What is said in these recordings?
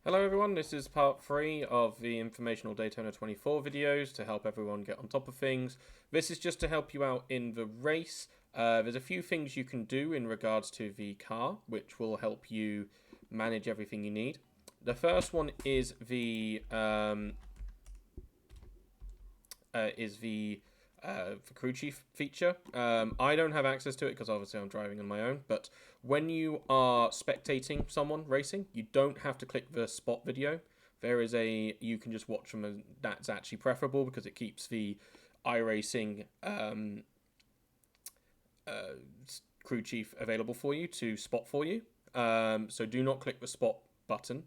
Hello everyone, this is part 3 of the informational Daytona 24 videos to help everyone get on top of things. This is just to help you out in the race. There's a few things you can do in regards to the car, which will help you manage everything you need. The first one is the crew chief feature. I don't have access to it because obviously I'm driving on my own, but when you are spectating someone racing, you don't have to click the spot video. You can just watch them, and that's actually preferable because it keeps the iRacing crew chief available for you to spot for you. So do not click the spot button.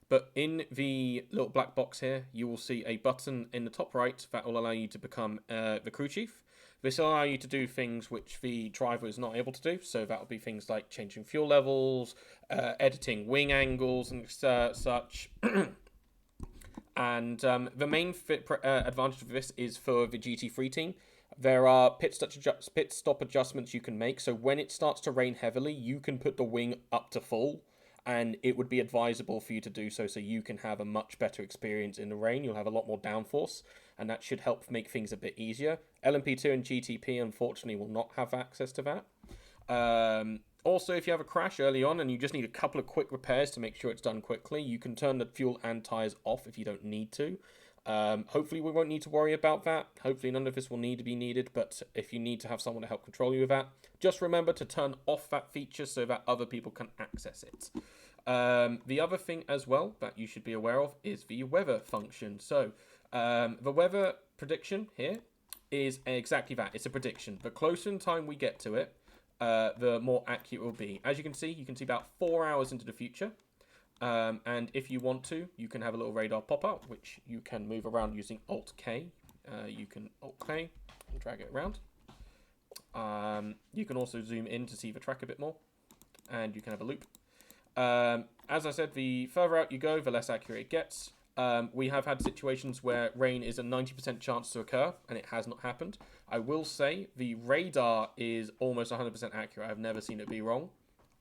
But in the little black box here, you will see a button in the top right that will allow you to become the crew chief. This will allow you to do things which the driver is not able to do. So that will be things like changing fuel levels, editing wing angles and such. And the main advantage of this is for the GT3 team. There are pit stop adjustments you can make. So when it starts to rain heavily, you can put the wing up to full. And it would be advisable for you to do so you can have a much better experience in the rain. You'll have a lot more downforce, and that should help make things a bit easier. LMP2 and GTP, unfortunately, will not have access to that. Also, if you have a crash early on and you just need a couple of quick repairs to make sure it's done quickly, you can turn the fuel and tyres off if you don't need to. Hopefully we won't need to worry about that. Hopefully none of this will need to be needed, but if you need to have someone to help control you with that, just remember to turn off that feature so that other people can access it. The other thing as well that you should be aware of is the weather function. So the weather prediction here is exactly that. It's a prediction. The closer in time we get to it, the more accurate it will be. As you can see about 4 hours into the future. And if you want to, you can have a little radar pop up, which you can move around using Alt-K. You can Alt-K and drag it around. You can also zoom in to see the track a bit more. And you can have a loop. As I said, the further out you go, the less accurate it gets. We have had situations where rain is a 90% chance to occur, and it has not happened. I will say the radar is almost 100% accurate. I've never seen it be wrong.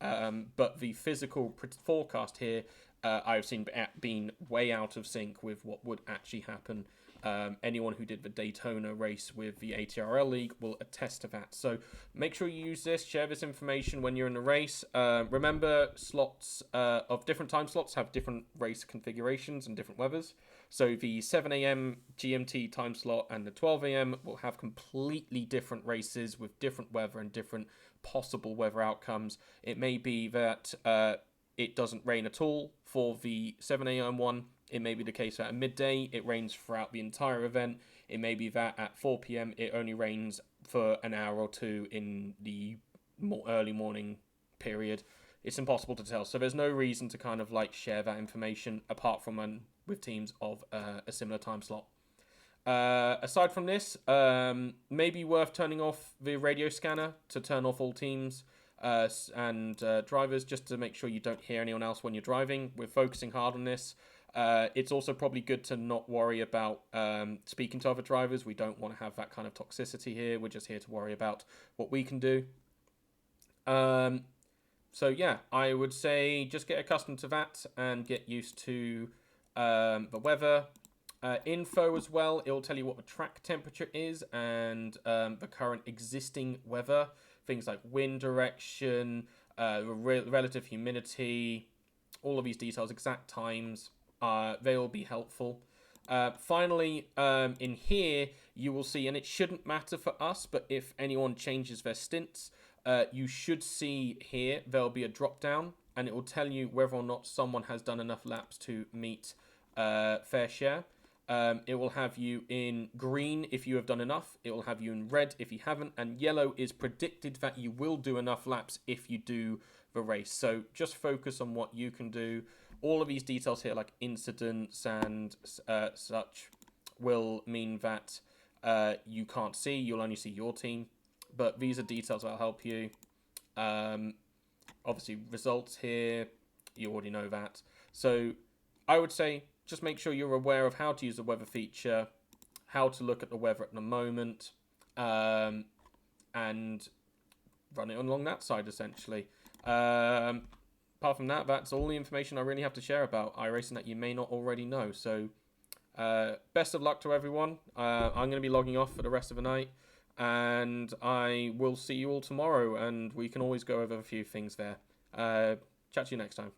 But the physical forecast here, I've seen being way out of sync with what would actually happen. Anyone who did the Daytona race with the ATRL League will attest to that. So make sure you use this, share this information when you're in the race. Remember, slots of different time slots have different race configurations and different weathers. So the 7 a.m. GMT time slot and the 12 a.m. will have completely different races with different weather and different possible weather outcomes. It may be that it doesn't rain at all for the 7 a.m. one. It may be the case that at midday it rains throughout the entire event. It may be that at 4 p.m. it only rains for an hour or two in the early morning period. It's impossible to tell. So there's no reason to kind of like share that information apart from with teams of a similar time slot. Aside from this, maybe worth turning off the radio scanner to turn off all teams and drivers just to make sure you don't hear anyone else when you're driving. We're focusing hard on this. It's also probably good to not worry about speaking to other drivers. We don't want to have that kind of toxicity here. We're just here to worry about what we can do. So yeah, I would say just get accustomed to that and get used to the weather. Info as well, it will tell you what the track temperature is and the current existing weather. Things like wind direction, relative humidity, all of these details, exact times, they will be helpful. Finally, in here, you will see, and it shouldn't matter for us, but if anyone changes their stints, you should see here, there'll be a drop down, and it will tell you whether or not someone has done enough laps to meet fair share. It will have you in green if you have done enough. It will have you in red if you haven't. And yellow is predicted that you will do enough laps if you do the race. So just focus on what you can do. All of these details here, like incidents and such, will mean that you can't see. You'll only see your team. But these are details that will help you. Obviously, results here. You already know that. So I would say just make sure you're aware of how to use the weather feature, how to look at the weather at the moment, and run it along that side, essentially. apart from that, that's all the information I really have to share about iRacing that you may not already know. So, best of luck to everyone. I'm going to be logging off for the rest of the night, and I will see you all tomorrow, and we can always go over a few things there. Chat to you next time.